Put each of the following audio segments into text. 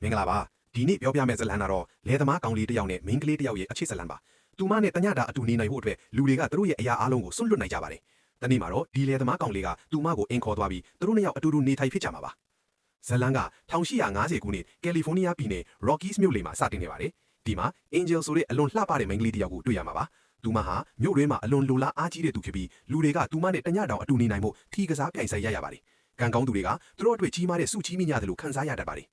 မင်္ဂလာပါဒီနေ့ပြောပြမယ့်ဇလန်ကတော့လယ်သမားကောင်လေးတစ်ယောက်နဲ့မိန်းကလေးတစ်ယောက်ရဲ့အခြေဇလန်ပါသူမနဲ့တညတာအတူနေနိုင်ဖို့အတွက်လူတွေကသူတို့ရဲ့အရာအားလုံးကိုစွန့်လွတ်နိုင်ကြပါတယ်တနေ့မှာတော့ဒီလယ်သမားကောင်လေးကသူမကိုအင်ခေါ်သွားပြီးသူတို့နှစ်ယောက်အတူတူနေထိုင်ဖြစ်ကြမှာပါဇလန်က1850ခုနှစ်ကယ်လီဖိုးနီးယားပြည်နယ် Rockies မြို့လေမှာစတင်နေပါတယ်ဒီမှာ Angel ဆိုတဲ့အလွန်လှပတဲ့မိန်းကလေးတစ်ယောက်ကိုတွေ့ရမှာပါသူမဟာမြို့တွင်းမှာအလွန်လိုလားအားကြီးတဲ့သူဖြစ်ပြီးလူတွေကသူမနဲ့တညတောင်အတူနေနိုင်ဖို့ထီကစားပြိုင်ဆိုင်ရပါတယ်ကံကောင်းသူတွေကသူတို့အတွက်ကြီးမားတဲ့စုချီးမိညာတယ်လို့ခံစားရတတ်ပါတယ်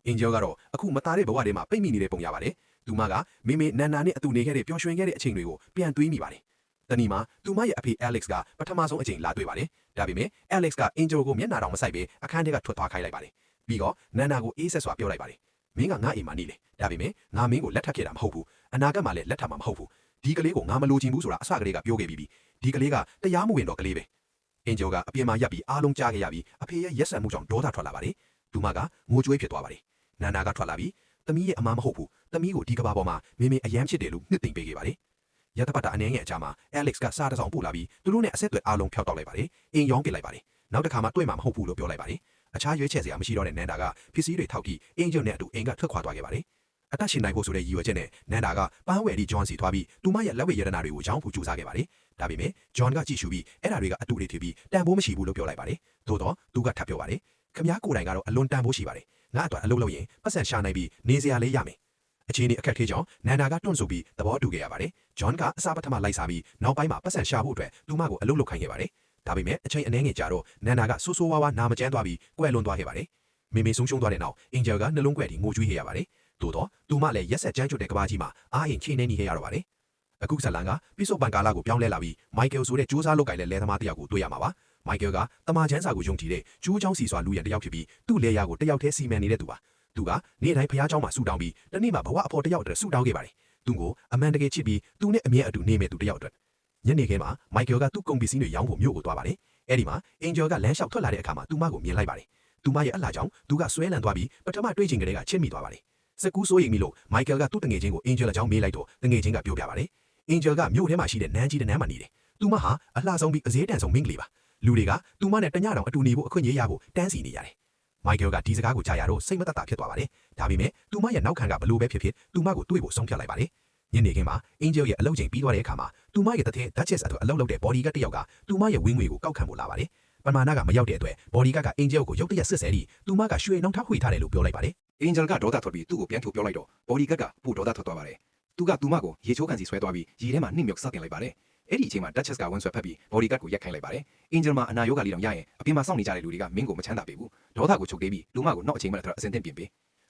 Angel ကတော့အခုမသားတဲ့ဘဝထဲမှာပိတ်မိနေတဲ့ပုံရပါတယ်။သူမကမေမေနန်နာနဲ့အတူနေခဲ့တဲ့ပျော်ရွှင်ခဲ့တဲ့အချိန်တွေကိုပြန်တွေးမိပါတယ်။တနည်းမှာသူမရဲ့အဖေ Alex ကပထမဆုံးအချိန်လာတွေ့ပါတယ်။ဒါပေမဲ့ Alex က Angel ကိုမျက်နှာတောင်မဆိုင်ဘဲအခန်းထဲကထွက်သွားခိုင်းလိုက်ပါတယ်။ပြီးတော့နန်နာကိုအေးဆက်စွာပြောလိုက်ပါတယ်။မင်းကငါအိမ်မှာနေလေ။ဒါပေမဲ့ငါမင်းကိုလက်ထပ်ခဲ့တာမဟုတ်ဘူး။အနာဂတ်မှာလည်းလက်ထပ်မှာမဟုတ်ဘူး။ဒီကလေးကိုငါမလိုချင်ဘူးဆိုတာအစကလေးကပြောခဲ့ပြီးပြီ။ဒီကလေးကတရားမဝင်တော့ကလေးပဲ။ Angel ကအပြင်မှာရပ်ပြီးအားလုံးကြားခဲ့ရပြီးအဖေရဲ့ရက်စက်မှုကြောင့်ဒေါသထွက်လာပါတယ်။သူမကငိုကြွေးဖြစ်သွားပါတယ်။နန်နာကထွက်လာပြီးသမီးရဲ့အမမဟုတ်ဘူးသမီးကိုဒီကဘာပေါ်မှာမေမေအယမ်းဖြစ်တယ်လို့နှစ်သိမ့်ပေးခဲ့ပါတယ်ရသပတ်တာအနေငယ်အကြမှာ Alex ကစားတစ်ဆောင်ပို့လာပြီးသူတို့နဲ့အဆက်အသွယ်အားလုံးဖျောက်တောက်လိုက်ပါတယ်အင်းရောင်းပစ်လိုက်ပါတယ်နောက်တစ်ခါမှတွေ့မှာမဟုတ်ဘူးလို့ပြောလိုက်ပါတယ်အခြားရွေးချယ်စရာမရှိတော့တဲ့နန်ဒါကပစ္စည်းတွေထောက်ပြီးအင်းကျုံနဲ့အတူအိမ်ကထွက်ခွာသွားခဲ့ပါတယ်အသက်ရှင်နိုင်ဖို့ဆိုတဲ့ရည်ရွယ်ချက်နဲ့နန်ဒါကပန်းဝယ်ဒီဂျွန်စီသွားပြီးသူမရဲ့လက်ဝဲရတနာတွေကိုရောင်းဖို့ကြိုးစားခဲ့ပါတယ်ဒါပေမဲ့ဂျွန်ကကြည့်ရှုပြီးအဲ့ဒါတွေကအတူတွေဖြစ်ပြီးတန်ဖိုးမရှိဘူးလို့ပြောလိုက်ပါတယ်သို့တော့သူကထပ်ပြောပါတယ်ခမ ्या ကိုယ်တိုင်ကတော့အလွန်တန်ဖိုးရှိပါတယ်ငါအတွက်အလုပ်လုပ်ရင်ပတ်စံရှာနိုင်ပြီးနေစရာလေးရမယ်အခြေအနေအခက်အခဲကြောင့်နန်နာကတွန့်ဆိုပြီးသဘောတူခဲ့ရပါတယ်ဂျွန်ကအစားပထမလိုက်စားပြီးနောက်ပိုင်းမှာပတ်စံရှာဖို့အတွက်သူမကိုအလုပ်လုပ်ခိုင်းခဲ့ပါတယ်ဒါပေမဲ့အချိန်အနည်းငယ်ကြာတော့နန်နာကဆိုးဆိုးဝါးဝါနာမကျန်းသွားပြီးကွယ်လွန်သွားခဲ့ပါတယ်မေမေဆုံးရှုံးသွားတဲ့နောက်အင်ဂျယ်ကနှလုံးကွယ်ပြီးငိုကြွေးခဲ့ရပါတယ်သို့တော့သူမလည်းရက်ဆက်ကြမ်းကျွတ်တဲ့ကဘာကြီးမှာအားရင်ချိနေနေခဲ့ရတော့ပါတယ်အခုဇလန်ကပိစုံပန်ကာလာကိုပြောင်းလဲလာပြီးမိုက်ကယ်ဆိုတဲ့စူးစမ်းလုပ်ကိုင်တဲ့လယ်သမားတစ်ယောက်ကိုတွေ့ရမှာပါမိုက်ကယ်ကတမန်ချမ်းစာကိုယုံကြည်တဲ့ကျိုးချောင်းစီစွာလူရန်တစ်ယောက်ဖြစ်ပြီးသူ့လေယာကိုတစ်ယောက်တည်းစီမံနေတဲ့သူပါသူကနေ့တိုင်းဖျားเจ้าမှာဆူတောင်းပြီးတနေ့မှာဘဝအဖော်တစ်ယောက်အတွက်ဆူတောင်းခဲ့ပါတယ်သူကိုအမှန်တကယ်ချစ်ပြီးသူနဲ့အမြဲအတူနေမဲ့သူတစ်ယောက်အတွက်ညနေခင်းမှာမိုက်ကယ်ကသူ့ကုန်ပစ္စည်းတွေရောင်းဖို့မြို့ကိုသွားပါတယ်အဲ့ဒီမှာအင်ဂျယ်ကလမ်းလျှောက်ထွက်လာတဲ့အခါမှာသူမကိုမြင်လိုက်ပါတယ်သူမရဲ့အလှကြောင့်သူကဆွဲလန်းသွားပြီးပထမတွေ့ချိန်ကလေးကချစ်မိသွားပါတယ်စကူးစိုးရိမ်မိလို့မိုက်ကယ်ကသူ့တငယ်ချင်းကိုအင်ဂျယ်အကြောင်းမေးလိုက်တော့တငယ်ချင်းကပြောပြပါတယ်အင်ဂျယ်ကမြို့ထဲမှာရှိတဲ့နန်းကြီးတဲ့နန်းမှာနေတယ်သူမဟာအလှဆုံးပြီးအစည်းတန်ဆုံးမိန်းကလေးပါလူတွေကသူမနဲ့တညတောင်အတူနေဖို့အခွင့်အရေးရဖို့တန်းစီနေရတယ်မိုက်ကယ်ကဒီစကားကိုကြားရတော့စိတ်မသက်သာဖြစ်သွားပါတယ်ဒါပေမဲ့သူမရဲ့နောက်ခံကဘလို့ပဲဖြစ်ဖြစ်သူမကိုတွေ့ဖို့ဆုံးဖြတ်လိုက်ပါတယ်ညနေခင်းမှာအင်ဂျယ်ရဲ့အလုပ်ချိန်ပြီးသွားတဲ့အခါမှာသူမရဲ့တထက်ဒက်ချက်အတွက်အလုပ်လုပ်တဲ့ဘော်ဒီကတ်တစ်ယောက်ကသူမရဲ့ဝင်းငွေကိုကောက်ခံဖို့လာပါတယ်ပမာဏကမရောက်တဲ့အတွက်ဘော်ဒီကတ်ကအင်ဂျယ်ကိုရုတ်တရက်စစ်ဆဲပြီးသူမကရွှေနှောင်းထားဝှေ့ထားတယ်လို့ပြောလိုက်ပါတယ်အင်ဂျယ်ကဒေါသထွက်ပြီးသူ့ကိုပြန်ထုတ်ပြောလိုက်တော့ဘော်ဒီကတ်ကပို့ဒေါသထွက်သွားပါတယ်သူကသူမကိုရေချိုးကန်စီဆွဲသွားပြီးရေထဲမှာနှိမ့်မြုပ်စတင်လိုက်ပါတယ်အဲ့ဒီအချိန်မှာဒက်ချက်ကဝင်းဆွဲဖက်ပြီးဘော်ဒီကတ်ကိုရက်ခိုင်းလိုက်ပါတယ်အင်ဂျယ်မှာအနာရောဂါလေးတောင်ရရင်အပြင်မှာစောင့်နေကြတဲ့လူတွေကမင်းကိုမချမ်းသာပေးဘူးဒေါသကိုချုပ်ပေးပြီးလူမကိုနောက်အချိန်မှလည်းအစင်တင်ပြင်ပေ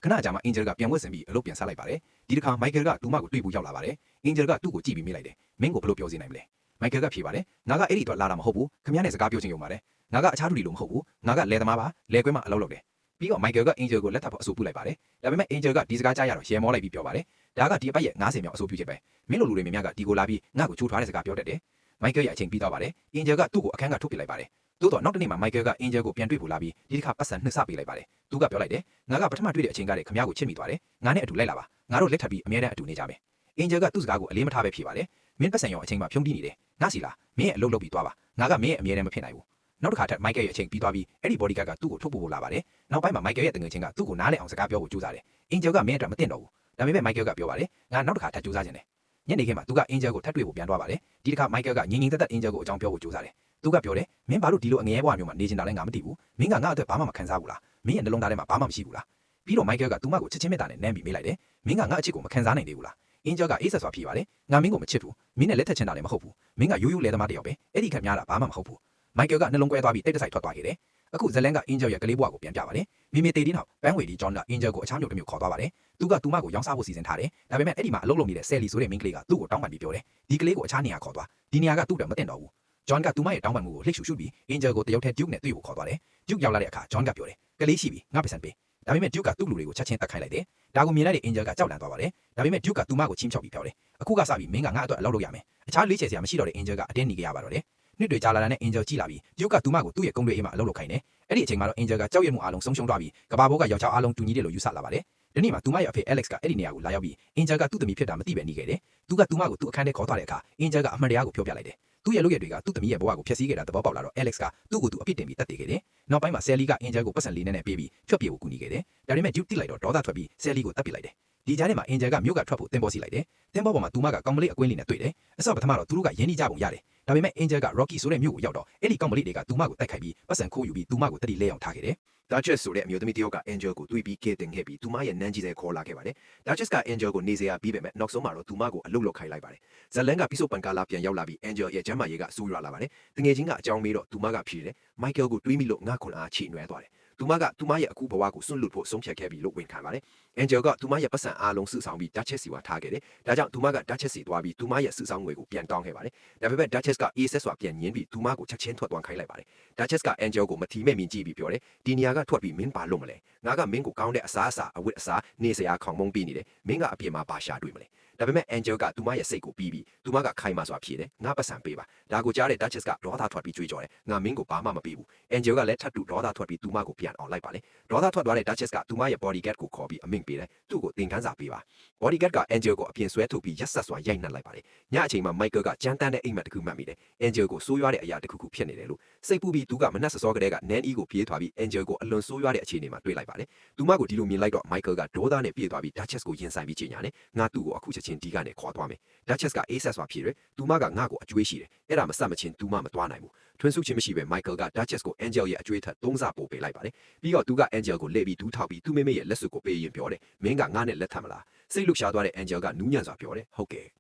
းခဏကြာမှအင်ဂျယ်ကပြန်ဝတ်ဆင်ပြီးအလုပ်ပြန်ဆက်လိုက်ပါတယ်ဒီတစ်ခါမိုက်ကယ်ကလူမကိုတွေ့ဖို့ရောက်လာပါတယ်အင်ဂျယ်ကသူ့ကိုကြည့်ပြီးမိလိုက်တယ်မင်းကိုဘယ်လိုပြောစီနိုင်မလဲမိုက်ကယ်ကဖြေပါတယ်ငါကအဲ့ဒီတော့လာတာမဟုတ်ဘူးခမည်းနဲ့စကားပြောချင်ရုံပါတယ်ငါကအခြားလူတွေလိုမဟုတ်ဘူးငါကလယ်သမားပါလယ်ကွင်းမှာအလုပ်လုပ်တယ်ပြီးတော့မိုက်ကယ်ကအင်ဂျယ်ကိုလက်ထပ်ဖို့အဆိုပြုလိုက်ပါတယ်ဒါပေမဲ့အင်ဂျယ်ကဒီစကားကြားရတော့ရဲမောလိုက်ပြီးပြောပါတယ်ဒါကဒီအပတ်ရဲ့90မြောက်အဆိုပြုချက်ပဲမင်းလိုလူတွေများကဒီကိုလာပြီးငါ့ကိုချိုးထားတဲ့စကားပြောတတ်တယ်မိုက်ကယ်ရဲ့အချိန်ပြီးတော့ပါတယ်အင်ဂျယ်ကသူ့ကိုအခန်းကထုတ်ပစ်လိုက်ပါတယ်သို့တော့နောက်တစ်နေ့မှာမိုက်ကယ်ကအင်ဂျယ်ကိုပြန်တွေ့ဖို့လာပြီးဒီတစ်ခါပတ်စံနှစ်ဆပေးလိုက်ပါတယ်သူကပြောလိုက်တယ်ငါကပထမတွေ့တဲ့အချိန်ကတည်းကခမ ्या ကိုချစ်မိသွားတယ်ငါနဲ့အတူလိုက်လာပါငါတို့လက်ထပ်ပြီးအမြဲတမ်းအတူနေကြမယ်အင်ဂျယ်ကသူ့စကားကိုအလေးမထားပဲဖြေပါတယ်မင်းပတ်စံရောအချိန်မှာဖြုံးတီးနေတယ်ငါစီလားမင်းရဲ့အလုပ်လုပ်ပြီးသွားပါငါကမင်းရဲ့အမြဲတမ်းမဖြစ်နိုင်ဘူးနောက်တစ်ခါထပ်မိုက်ကယ်ရဲ့အချိန်ပြီးသွားပြီးအဲ့ဒီဘော်ဒီကတ်ကသူ့ကိုထုတ်ဖို့လာပါတယ်နောက်ပိုင်းမှာမိုက်ကယ်ရဲ့တငယ်ချင်းကသူ့ကိုနားလည်အောင်စကားပြောဖို့ကြိုးစားတယ်အင်ဂျယ်ကမင်းအတွက်မသိတော့ဘူးဒါပေမဲ့မိုက်ကယ်ကပြောပါတယ်ငါနောက်တစ်ခါထပ်ကြိုးစားခြင်းတယ်ညနေခင်းမှာသူကအင်ဂျယ်ကိုထပ်တွေ့ဖို့ပြန်သွားပါတယ်ဒီတစ်ခါမိုက်ကယ်ကငြိမ်ငြိမ်သက်သက်အင်ဂျယ်ကိုအကြောင်းပြောဖို့ကြိုးစားတယ်သူကပြောတယ်မင်းဘာလို့ဒီလိုအငဲဘွားမျိုးမှာနေချင်တာလဲငါမသိဘူးမင်းကငါအတွက်ဘာမှမခံစားဘူးလားမင်းရဲ့နှလုံးသားထဲမှာဘာမှမရှိဘူးလားပြီးတော့မိုက်ကယ်ကသူမကိုချစ်ချင်းမေတ္တာနဲ့နမ်းပြီးမေးလိုက်တယ်မင်းကငါအချစ်ကိုမခံစားနိုင်သေးဘူးလားအင်ဂျယ်ကအေးဆက်စွာဖြေပါတယ်ငါမင်းကိုမချစ်ဘူးမင်းနဲ့လက်ထပ်ချင်တာလည်းမဟုတ်ဘူးမင်းကရိုးရိုးလဲသမားတစ်ယောက်ပဲအဲ့ဒီခက်များတာဘာမှမဟုတ်ဘူးမိုက်ကယ်ကနှလုံးကွဲသွားပြီးတိတ်တဆိတ်ထွက်သွားခဲ့တယ်အခုဇလန်ကအင်ဂျယ်ရဲ့ကလေးဘွားကိုပြန်ပြပါတယ်မိမိတေးတင်းနောက်ပန်းဝေဒီဂျွန်ကအင်ဂျယ်ကိုအခြားမြို့တစ်မြို့ခေါ်သွားပါတယ်သူကသူမကိုရောင်းစားဖို့စီစဉ်ထားတယ်ဒါပေမဲ့အဲ့ဒီမှာအလုပ်လုပ်နေတဲ့ဆယ်လီဆိုတဲ့မိန်းကလေးကသူ့ကိုတောင်းပန်ပြီးပြောတယ်ဒီကလေးကိုအခြားနေရာခေါ်သွားဒီနေရာကသူ့အတွက်မတင်တော့ဘူးဂျွန်ကသူမရဲ့တောင်းပန်မှုကိုလှိတ်ရှူရှုပြီးအင်ဂျယ်ကိုတယောက်တည်းဒျုတ်နဲ့တွေ့ဖို့ခေါ်သွားတယ်ဒျုတ်ရောက်လာတဲ့အခါဂျွန်ကပြောတယ်ကလေးရှိပြီငါပစံပေးဒါပေမဲ့ဒျုတ်ကသူ့လူတွေကိုချက်ချင်းတက်ခိုင်းလိုက်တယ်ဒါကိုမြင်လိုက်တဲ့အင်ဂျယ်ကကြောက်လန့်သွားပါတယ်ဒါပေမဲ့ဒျုတ်ကသူမကိုချင်းချောက်ပြီးပြောတယ်အခုကစပြီးမင်းကငါအတွက်အလုပ်လုပ်ရမယ်အခြားလေးချယ်စရာမရှိတော့တဲ့အင်ဂျယ်ကအတင်းနေကြရပါတော့တယ်နှစ်တွေကြာလာတဲ့အင်ဂျယ်ကြည့်လာပြီးဒျုတ်ကသူမကိုသူ့ရဲ့ကုန်းတွေအိမ်မှာအလုပ်လုပ်ခိုင်းတယ်အဲ့ဒီအချိန်မှာတော့အင်ဂျယ်ကကြောက်ရွံ့မှုအလုံးဆုံးရှုံးသွားပြီးကဘာဘိုးကယောက်ျားအလုံးတူညီတယ်လို့ယူဆလာပါတယ်ဒီနေ့မှာသူမရဲ့အဖေ Alex ကအဲ့ဒီနေရာကိုလာရောက်ပြီးအင်ဂျယ်ကသူ့သမီးဖြစ်တာမသိပဲနေခဲ့တယ်သူကသူမကိုသူ့အခန်းထဲခေါ်သွားတဲ့အခါအင်ဂျယ်ကအမှန်တရားကိုပြောပြလိုက်တယ် သူ့ရဲ့လုပ်ရတွေကသူ့သမီးရဲ့ဘဝကိုဖျက်ဆီးခဲ့တာသဘောပေါက်လာတော့ Alex ကသူ့ကိုသူအပြစ်တင်ပြီးတတ်သိခဲ့တယ်နောက်ပိုင်းမှာ Sally က Angel ကိုပတ်စံလေးနဲ့ပြေးပြီးဖြော့ပြေကိုကူညီခဲ့တယ်ဒါပေမဲ့ Duke တိလိုက်တော့ဒေါသထွက်ပြီး Sally ကိုတတ်ပစ်လိုက်တယ်ဒီကြားထဲမှာ Angel ကမြို့ကထွက်ဖို့တင်ပေါ်စီလိုက်တယ်တင်ပေါ်ပေါ်မှာသူမကကောင်မလေးအကွင်းလေးနဲ့တွေ့တယ်အစပထမတော့သူတို့ကရင်းနှီးကြပုံရတယ်ဒါပေမဲ့ Angel က Rocky ဆိုတဲ့မြို့ကိုရောက်တော့အဲ့ဒီကောင်မလေးတွေကသူမကိုတိုက်ခိုက်ပြီးပတ်စံခိုးယူပြီးသူမကိုတတိလဲအောင်ထားခဲ့တယ်Duchess ဆိုတဲ့အမျိုးသမီးတယောက်က Angel ကိုတွေးပြီးကဲတင်ခဲ့ပြီးသူမရဲ့နန်းကြီးစဲခေါ်လာခဲ့ပါတယ်။ Duchess က Angel ကိုနေစရာပြီးပေမဲ့နောက်ဆုံးမှာတော့သူမကိုအလုတ်လောက်ခိုင်းလိုက်ပါတယ်။ဇလန်ကပြီးဆိုပန်ကာလာပြန်ရောက်လာပြီး Angel ရဲ့ကျမ်းမာရေးကဆိုးရွားလာပါတယ်။တငယ်ချင်းကအကြောင်းမေးတော့သူမကဖြေတယ်။ Michael ကိုတွေးမိလို့ငါခွန်အားချိနွယ်သွားတယ်။သူမကသူမရဲ့အခုဘဝကိုစွန့်လွတ်ဖို့ဆုံးဖြတ်ခဲ့ပြီလို့ဝန်ခံပါတယ်။ Angel ကသူမရဲ့ပတ်စံအားလုံးစုဆောင်ပြီး Duchess စီဝါထားခဲ့တယ်။ဒါကြောင့်သူမက Duchess စီသွားပြီးသူမရဲ့စုဆောင်ငွေကိုပြန်တောင်းခဲ့ပါတယ်။ဒါပေမဲ့ Duchess ကအေးဆက်စွာပြန်ညင်းပြီးသူမကိုချက်ချင်းထွက်သွားခိုင်းလိုက်ပါတယ်။ Duchess က Angel ကိုမထီမဲ့မြင်ကြည့်ပြီးပြောတယ်။ဒီနေရာကထွက်ပြီးမင်းပါလို့မလဲ။ငါကမင်းကိုကောင်းတဲ့အစားအစာအဝတ်အစားနေစရာခေါင်မုံပေးနေတယ်မင်းကအပြင်မှာပါရှာတွေ့မလဲဒါပေမဲ့ Angel ကသူမရဲ့စိတ်ကိုပြီးပြီးသူမကခိုင်မာစွာဖြေတယ်ငါပတ်စံပေးပါဒါကိုကြားတဲ့ Duchess ကဒေါသထွက်ပြီးကြွေးကြော်တယ်ငါမင်းကိုဘာမှမပေးဘူး Angel ကလည်းထပ်တူဒေါသထွက်ပြီးသူမကိုပြန်အောင်လိုက်ပါလေဒေါသထွက်သွားတဲ့ Duchess ကသူမရဲ့ bodyguard ကိုခေါ်ပြီးအမိန့်ပေးတယ်သူ့ကိုသင်ခန်းစာပေးပါ bodyguard က Angel ကိုအပြင်ဆွဲထုတ်ပြီးရက်ဆက်စွာရိုက်နှက်လိုက်ပါတယ်ညအချိန်မှာ Michael ကကြမ်းတမ်းတဲ့အိမ်မက်တစ်ခုမှတ်မိတယ် Angel ကိုဆိုးရွားတဲ့အရာတစ်ခုခုဖြစ်နေတယ်လို့စိတ်ပူပြီးသူကမနှက်စောကလေးက Nanny ကိုပြေးသွားပြီး Angel ကိုအလွန်ဆိုးရွားတဲ့အခြေအနေမှာတွေ့လိုက်ပါတယ်သူမကိုဒီလိုမြင်လိုက်တော့ Michael ကဒေါသနဲ့ပြေးသွားပြီး Duchess ကိုရင်ဆိုင်ပြီးချိန်ညာနဲ့ငါသူ့ကိုအခုချက်ချင်းဒီကနေခေါ်သွားမယ် Duchess ကအေးဆက်စွာဖြေတယ်သူမကငါ့ကိုအကျွေးရှိတယ်အဲ့ဒါမဆက်မချင်းသူမမသွားနိုင်ဘူးထွန်းဆုချင်းမရှိပဲ Michael က Duchess ကို Angel ရဲ့အကျွေးထက်3ဆပို့ပေးလိုက်ပါတယ်ပြီးတော့သူက Angel ကိုလှည့်ပြီးဒူးထောက်ပြီးသူ့မိမိရဲ့လက်စွပ်ကိုပေးရင်ပြောတယ်မင်းကငါနဲ့လက်ထပ်မလားစိတ်လှုပ်ရှားသွားတဲ့ Angel ကနူးညံ့စွာပြောတယ်ဟုတ်ကဲ့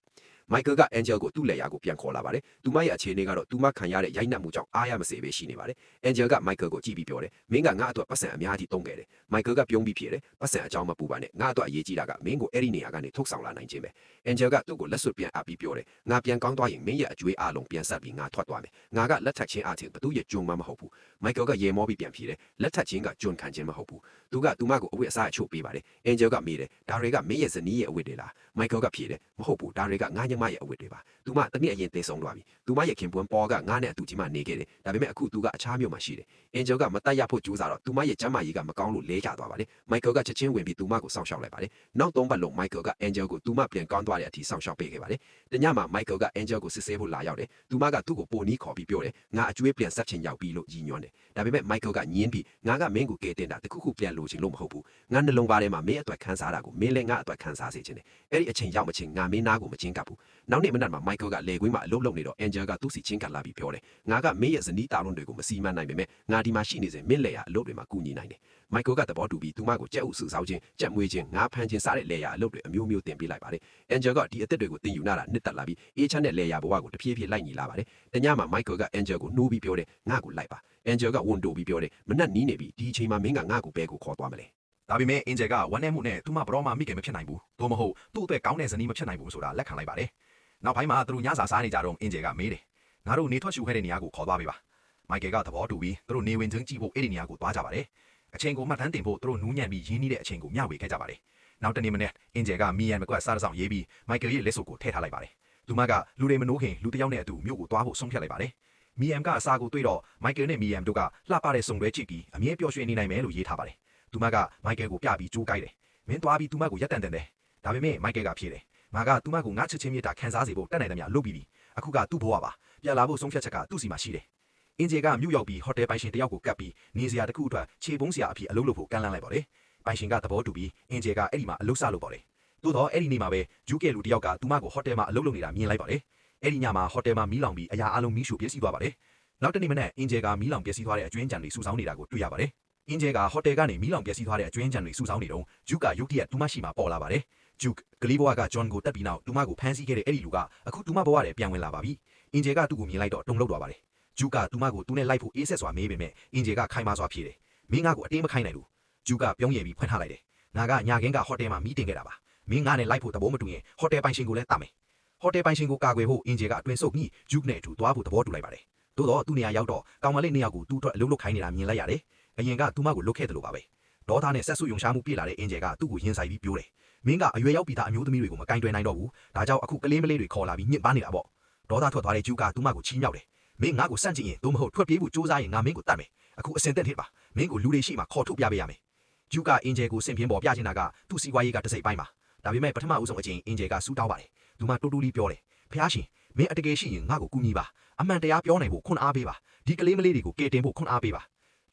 Michael က Angel ကိုသူ့လက်ရာကိုပြန်ခေါ်လာပါတယ်။သူမရဲ့အခြေအနေကတော့သူမခံရတဲ့ရိုက်နှက်မှုကြောင့်အားရမစေပဲရှိနေပါတယ်။ Angel က Michael ကိုကြည့်ပြီးပြောတယ်။မင်းကငါ့အတွက်ပတ်စံအများကြီးတုံးခဲ့တယ်။ Michael ကပြုံးပြီးဖြေတယ်။ပတ်စံအကြောင်းမပူပါနဲ့။ငါ့အတွက်အရေးကြီးတာကမင်းကိုအဲ့ဒီနေရာကနေထုတ်ဆောင်လာနိုင်ခြင်းပဲ။ Angel ကသူ့ကိုလက်စွပ်ပြန်အပ်ပြီးပြောတယ်။ငါပြန်ကောင်းသွားရင်မင်းရဲ့အကျွေးအားလုံးပြန်ဆက်ပြီးငါထွက်သွားမယ်။ငါကလက်ထပ်ခြင်းအားဖြင့်ဘသူရဲ့ကြုံမှမဟုတ်ဘူး။ Michael ကရေမောပြီးပြန်ဖြေတယ်။လက်ထပ်ခြင်းကကြုံခံခြင်းမဟုတ်ဘူး။သူကသူမကိုအဝတ်အစားအချို့ပေးပါတယ်။ Angel ကမေးတယ်။ဒါတွေကမင်းရဲ့ဇနီးရဲ့အဝတ်တွေလား။ Michael ကဖြေတယ်။မဟုတ်ဘူးဒါတွေကငါညမရဲ့အဝတ်တွေပါ။သူမတနည်းအရင်သေဆုံးသွားပြီသူမရဲ့ခင်ပွန်းပေါ်ကငါနဲ့အတူကြီးမှနေခဲ့တယ်ဒါပေမဲ့အခုသူကအခြားမြို့မှာရှိတယ် Angel ကမတတ်ရဖို့ကြိုးစားတော့သူမရဲ့ကျမ်းမာရေးကမကောင်းလို့လဲကျသွားပါတယ် Michael ကချက်ချင်းဝင်ပြီးသူမကိုစောင့်ရှောက်လိုက်ပါတယ်နောက်3ပတ်လုံး Michael က Angel ကိုသူမပြန်ကောင်းသွားတဲ့အထိစောင့်ရှောက်ပေးခဲ့ပါတယ်တညမှာ Michael က Angel ကိုစစ်ဆေးဖို့လာရောက်တယ်သူမကသူ့ကိုပိုနီးခေါ်ပြီးပြောတယ်ငါအကျွေးပြန်ဆက်ချင်ရောက်ပြီလို့ရည်ညွှန်းတယ်ဒါပေမဲ့ Michael ကညင်းပြီးငါကမင်းကိုကဲတင်တာတခုခုပြန်လိုချင်လို့မဟုတ်ဘူးငါနှလုံးသားထဲမှာမင်းအတွက်ခံစားတာကိုမင်းလည်းငါအတွက်ခံစားစေချင်တယ်အဲ့ဒီအချိန်ရောက်မချင်းငါမင်းနာကိုမချင်းကပ်ဘူးနောက်နေ့မနက်မှာ Michael ကလေကွင်းမှာအလုပ်လုပ်နေတော့ Angel ကသူ့စီချင်းကပ်လာပြီးပြောတယ်ငါကမင်းရဲ့ဇနီးတာလုံးတွေကိုမစီမံနိုင်ပေမဲ့ငါဒီမှာရှိနေစဉ်မင်းလေယာအလုပ်တွေမှာကူညီနိုင်တယ် Michael ကသဘောတူပြီးသူမကိုကြက်ဥစုဆောင်းခြင်းကြက်မွေးခြင်းငါဖမ်းခြင်းစတဲ့လေယာအလုပ်တွေအမျိုးမျိုးတင်ပေးလိုက်ပါတယ် Angel ကဒီအသက်တွေကိုတင်ယူနာတာနှစ်သက်လာပြီးအေးချမ်းတဲ့လေယာဘဝကိုတဖြည်းဖြည်းလိုက်ညီလာပါတယ်တညမှာ Michael က Angel ကိုနှိုးပြီးပြောတယ်ငါ့ကိုလိုက်ပါ Angel ကဝန်တိုပြီးပြောတယ်မနှက်နီးနေပြီဒီအချိန်မှာမင်းကငါ့ကိုဘဲကိုခေါ်သွားမလဲဒါပေမဲ့ Angel ကဝမ်းနည်းမှုနဲ့သူမဘရောမှမိခင်မဖြစ်နိုင်ဘူးသို့မဟုတ်သူ့အတွက်ကောင်းတဲ့ဇနီးမဖြစ်နိုင်ဘူးဆိုတာလက်ခံလိုက်ပါတယ်နောက်ပိုင်းမှာသူတို့ညစာစားနေကြတော့ Angel ကမေးတယ်ငါတို့နေထွက်ရှူခဲ့တဲ့နေရာကိုခေါ်သွားပေးပါ Michael ကသဘောတူပြီးသူတို့နေဝင်ချင်းကြည့်ဖို့အဲ့ဒီနေရာကိုသွားကြပါတယ်အချိန်ကိုမှတ်တမ်းတင်ဖို့သူတို့နူးညံ့ပြီးရင်းနှီးတဲ့အချိန်ကိုမျှဝေခဲ့ကြပါတယ်နောက်တနေ့မနေ့ Angel ကမီယန်မကွက်စားဆောင်ရေးပြီး Michael ရဲ့လက်စုပ်ကိုထည့်ထားလိုက်ပါတယ်သူမကလူတွေမနိုးခင်လူတစ်ယောက်နဲ့အတူမြို့ကိုသွားဖို့ဆုံးဖြတ်လိုက်ပါတယ်မီယန်ကအစာကိုတွေ့တော့ Michael နဲ့မီယန်တို့ကလှပတဲ့စုံတွဲကြည့်ပြီးအမြဲပျော်ရွှင်နေနိုင်မယ်လို့ရေးထားပါတယ်သူမက Michael ကိုပြပြီးကြိုးကိုက်တယ်မင်းသွားပြီးသူမကိုရက်တန်တယ်ဒါပေမဲ့ Michael ကဖြေတယ်ငါကသူမကိုငါချစ်ချင်းမြတ်တာခံစားစေဖို့တတ်နိုင်တယ်များလုပ်ပြီးပြီအခုကသူ့ဘဝပါပြန်လာဖို့ဆုံးဖြတ်ချက်ကသူ့စီမှာရှိတယ်အင်ဂျီကမြို့ရောက်ပြီးဟိုတယ်ပိုင်ရှင်တယောက်ကိုကပ်ပြီးနေစရာတစ်ခုအတွက်ခြေပုံးစရာအဖြစ်အလုပ်လုပ်ဖို့ကမ်းလှမ်းလိုက်ပါတယ်ပိုင်ရှင်ကသဘောတူပြီးအင်ဂျီကအဲ့ဒီမှာအလုပ်စလုပ်ပါတယ်သို့တော့အဲ့ဒီနေ့မှာပဲဂျူးကဲလူတယောက်ကသူမကိုဟိုတယ်မှာအလုပ်လုပ်နေတာမြင်လိုက်ပါတယ်အဲ့ဒီညမှာဟိုတယ်မှာမီးလောင်ပြီးအရာအလုံးမီးရှို့ပျက်စီးသွားပါတယ်နောက်တနေ့မနက်အင်ဂျီကမီးလောင်ပျက်စီးသွားတဲ့အကျွင်းကြံတွေစုဆောင်းနေတာကိုတွေ့ရပါတယ်အင်ဂျီကဟိုတယ်ကနေမီးလောင်ပျက်စီးသွားတဲ့အကျွင်းကြံတွေစုဆောင်းနေတော့ဂျူးကရုတ်တရက်သူမရှိမှပေါ်လာပါတယ်ဂျူးကလေးဘဝကဂျွန်ကိုတက်ပြီးနောက်သူမကိုဖမ်းဆီးခဲ့တဲ့အဲ့ဒီလူကအခုသူမဘဝထဲပြန်ဝင်လာပါပြီအင်ဂျီကသူ့ကိုမြင်လိုက်တော့တုန်လှုပ်သွားပါတယ်ဂျူးကသူမကိုသူနဲ့လိုက်ဖို့အေးဆက်စွာမေးပေမဲ့အင်ဂျီကခိုင်မာစွာဖြေတယ်မင်းငါ့ကိုအတင်းမခိုင်းနိုင်ဘူးဂျူးကပြုံးရည်ပြီးဖွင့်ထားလိုက်တယ်ငါကညာခင်းကဟိုတယ်မှာမီးတင်ခဲ့တာပါမင်းငါနဲ့လိုက်ဖို့သဘောမတူရင်ဟိုတယ်ပိုင်ရှင်ကိုလည်းတတ်မယ်ဟိုတယ်ပိုင်ရှင်ကိုကာကွယ်ဖို့အင်ဂျီကအတွင်ဆုပ်ပြီးဂျူးနဲ့အတူသွားဖို့သဘောတူလိုက်ပါတယ်သို့တော့သူ့နေရာရောက်တော့ကောင်မလေးနှစ်ယောက်ကိုသူ့အတွက်အလုပ်လုပ်ခိုင်းနေတာမြင်လိုက်ရတယ်အရင်ကသူမကိုလုတ်ခဲ့တယ်လို့ပါပဲဒေါသနဲ့ဆက်ဆုပ်ယုံရှားမှုပြည့်လာတဲ့အင်ဂျီကသူ့ကိုရင်ဆိုင်ပြီးပြောတယ်မင်းကအရွယ်ရောက်ပြီးသားအမျိုးသမီးတွေကိုမကင်တွယ်နိုင်တော့ဘူးဒါကြောင့်အခုကလေးမလေးတွေခေါ်လာပြီးညစ်ပါနေတာပေါ့ဒေါသထွက်သွားတဲ့ဂျူးကသူမကိုချီးမြှောက်တယ်မင်းငါ့ကိုစန့်ကျင်ရင်သို့မဟုတ်ထွက်ပြေးဖို့ကြိုးစားရင်ငါမင်းကိုတတ်မယ်အခုအစင်သက်ဖြစ်ပါမင်းကိုလူတွေရှိမှခေါ်ထုတ်ပြပေးရမယ်ဂျူးကအင်ဂျီကိုစင်ပြင်းပေါ်ပြချင်တာကသူ့စီးပွားရေးကတစ်စိတ်ပိုင်းပါဒါပေမဲ့ပထမဦးဆုံးအချိန်အင်ဂျီကစူးတောင်းပါတယ်သူမတူတူလေးပြောတယ်ဖះရှင် မင်းအတကယ်ရှိရင်ငါ့ကိုကူညီပါအမှန်တရားပြောနိုင်ဖို့ခွန်အားပေးပါဒီကလေးမလေးတွေကိုကယ်တင်ဖို့ခွန်အားပေးပါ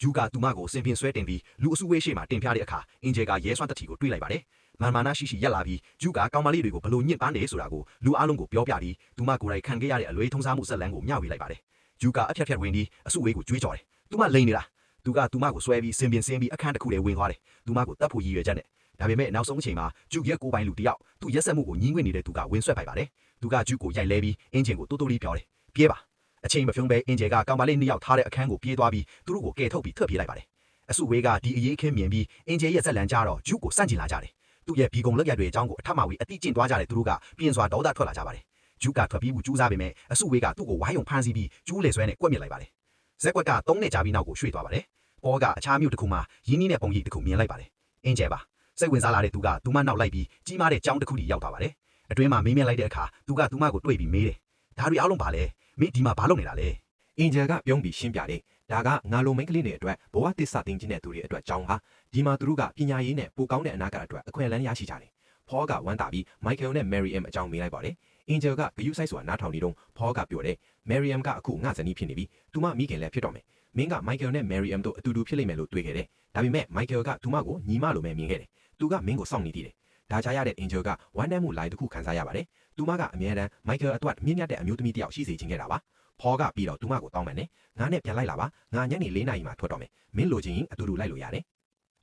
ဂျူကသူမကိုစင်ပင်ဆွဲတင်ပြီးလူအစုဝေးရှိမှတင်ပြတဲ့အခါအင်ဂျယ်ကရဲစွမ်းတတိကိုတွေးလိုက်ပါတယ်မာမာနာရှိရှိရက်လာပြီးဂျူကကောင်မလေးတွေကိုဘလို့ညစ်ပန်းတယ်ဆိုတာကိုလူအလုံးကိုပြောပြပြီးသူမကိုယ်တိုင်ခံခဲ့ရတဲ့အလွေထုံးစားမှုဇက်လန်းကိုမျှဝေလိုက်ပါတယ်ဂျူကအဖြတ်ဖြတ်ဝင်ပြီးအစုဝေးကိုကြွေးကြော်တယ်သူမလိန်နေတာသူကသူမကိုဆွဲပြီးစင်ပင်ဆင်းပြီးအခန်းတစ်ခုထဲဝင်သွားတယ်သူမကိုတတ်ဖို့ရည်ရွယ်ချက်နဲ့ဒါပေမဲ့နောက်ဆုံးအချိန်မှာဂျူရဲ့ကိုပိုင်လူတယောက်သူရက်ဆက်မှုကိုညှင်းငွေ့နေတဲ့သူကဝင်ဆွဲပိုက်ပါတယ်သူကဂျူကိုရိုက်လဲပြီးအင်ဂျင်ကိုတိုးတိုးလေးပြောတယ်ပြေးပါအချိန်မဖြုံးပဲအင်ဂျယ်ကကောင်မလေးနှစ်ယောက်ထားတဲ့အခန်းကိုပြေးသွားပြီးသူတို့ကိုကယ်ထုတ်ပြီးထွက်ပြေးလိုက်ပါတယ်အစုဝေးကဒီအရေးခင်းမြင်ပြီးအင်ဂျယ်ရဲ့ဇက်လန်ကြတော့ဂျူကိုစန့်ကျင်လာကြတယ်သူ့ရဲ့ဘီကုံလက်ရတွေအကြောင်းကိုအထက်မှဝေးအတိကျင့်သွားကြတဲ့သူတို့ကပြင်းစွာဒေါသထွက်လာကြပါတယ်ဂျူကထွက်ပြီးမှုကြိုးစားပေမဲ့အစုဝေးကသူ့ကိုဝိုင်းုံဖမ်းဆီးပြီးကျူးလေဆွဲနဲ့ကွက်မြစ်လိုက်ပါတယ်ဇက်ကွက်က3နှစ်ကြာပြီးနောက်ကိုရွှေ့သွားပါတယ်ပေါ်ကအခြားမြို့တစ်ခုမှာရင်းနှီးတဲ့ပုံရိပ်တစ်ခုမြင်လိုက်ပါတယ်အင်ဂျယ်ပါစိတ်ဝင်စားလာတဲ့သူကသူမနောက်လိုက်ပြီးကြီးမားတဲ့ကြောင်းတစ်ခုထိရောက်သွားပါတယ်အတွင်းမှာမေးမြန်းလိုက်တဲ့အခါသူကသူမကိုတွေ့ပြီးမေးတယ်ဒါတွေအားလုံးပါလဲမင်းဒီမှာဘာလုပ်နေတာလဲ အင်ဂျယ်ကပြုံးပြီးရှင်းပြတယ်ဒါကငါလိုမိန်းကလေးတွေအတွက်ဘဝသစ္စာတင်ခြင်းတဲ့သူတွေအတွက်ကြောင်းပါဒီမှာသူတို့ကပညာရေးနဲ့ပိုကောင်းတဲ့အနာဂတ်အတွက်အခွင့်အလမ်းရရှိကြတယ်ဖောကဝမ်းသာပြီးမိုက်ကယ်နဲ့မယ်ရီအမ်အကြောင်းမေးလိုက်ပါတယ်အင်ဂျယ်ကဂယုဆိုင်စွာနားထောင်နေတော့ဖောကပြောတယ်မယ်ရီအမ်ကအခုငါဇနီးဖြစ်နေပြီသူမမိခင်လည်းဖြစ်တော့မယ်မင်းကမိုက်ကယ်နဲ့မယ်ရီအမ်တို့အတူတူဖြစ်လိမ့်မယ်လို့တွေးခဲ့တယ်ဒါပေမဲ့မိုက်ကယ်ကသူမကိုညီမလိုပဲမြင်ခဲ့တယ်သူကမင်းကိုစောင့်နေသေးတယ်ဒါကြားရတဲ့အင်ဂျယ်ကဝမ်းနည်းမှုလိုက်တစ်ခုခံစားရပါတယ်သူမကအမြဲတမ်းမိုက်ကယ်အတွက်မြင့်မြတ်တဲ့အမျိုးသမီးတစ်ယောက်ရှိစေချင်ခဲ့တာပါဖောကပြီးတော့သူမကိုတောင်းပန်တယ်ငါနဲ့ပြန်လိုက်လာပါငါညနေ4 နာရီမှထွက်တော့မယ်မင်းလိုချင်ရင်အတူတူလိုက်လို့ရတယ်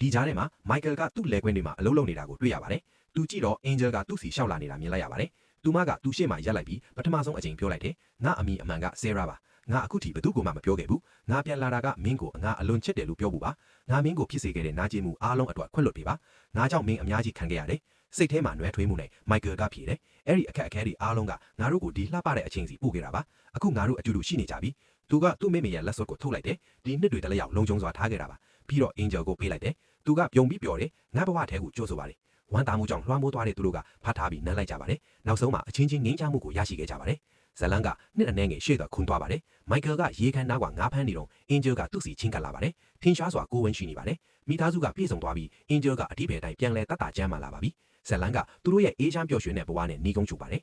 ဒီကြားထဲမှာမိုက်ကယ်ကသူ့လက်ကွင်းတွေမှာအလုံးလုံးနေတာကိုတွေ့ရပါတယ်သူကြည့်တော့အင်ဂျယ်ကသူ့စီရှောက်လာနေတာမြင်လိုက်ရပါတယ်သူမကသူ့ရှေ့မှာရက်လိုက်ပြီးပထမဆုံးအချိန်ပြောလိုက်တယ်ငါအမိအမှန်ကဆဲရာပါငါအခုထိဘသူ့ကိုမှမပြောခဲ့ဘူးငါပြန်လာတာကမင်းကိုငါအလွန်ချစ်တယ်လို့ပြောဘူးပါငါမင်းကိုဖြစ်စေခဲ့တဲ့နာကျင်မှုအားလုံးအတွက်ခွင့်လွှတ်ပေးပါငါကြောင့်မင်းအများကြီးခံခဲ့ရတယ်စိတ်ထဲမှာနွယ်ထွေးမှုနဲ့မိုက်ကယ်ကဖြေတယ်အဲ့ဒီအခက်အခဲတွေအားလုံးကငါတို့ကိုဒီလှပတဲ့အချိန်စီပို့ခဲ့တာပါအခုငါတို့အတူတူရှိနေကြပြီသူကသူ့မိမိရဲ့လက်စွပ်ကိုထုတ်လိုက်တယ်ဒီနှစ်တွေတလက်ရောက်လုံခြုံစွာထားခဲ့တာပါပြီးတော့အင်ဂျယ်ကိုပေးလိုက်တယ်သူကပြုံပြီးပြောတယ်ငါဘဝထဲကိုကြိုးဆိုပါတယ်ဝမ်းသာမှုကြောင့်လွှမ်းမိုးသွားတဲ့သူတို့ကဖတ်ထားပြီးနမ်းလိုက်ကြပါတယ်နောက်ဆုံးမှာအချင်းချင်းငိမ့်ချမှုကိုရရှိခဲ့ကြပါတယ်ဇလန်ကနှစ်အနည်းငယ်ရှေ့သွားခွန်သွားပါတယ်မိုက်ကယ်ကရေခမ်းနားကငါးဖမ်းနေတော့အင်ဂျယ်ကသူ့စီချင်းကပ်လာပါတယ်ထင်းရှားစွာကိုဝန်းရှိနေပါတယ်မိသားစုကပြေဆုံးသွားပြီးအင်ဂျယ်ကအတိပယ်တိုင်းပြန်လဲတတ်တာကျမ်းမာလာပါပြီဇလန်ကသူတို့ရဲ့အေးချမ်းပျော်ရွှင်တဲ့ဘဝနဲ့နှီးကုန်းချူပါတယ်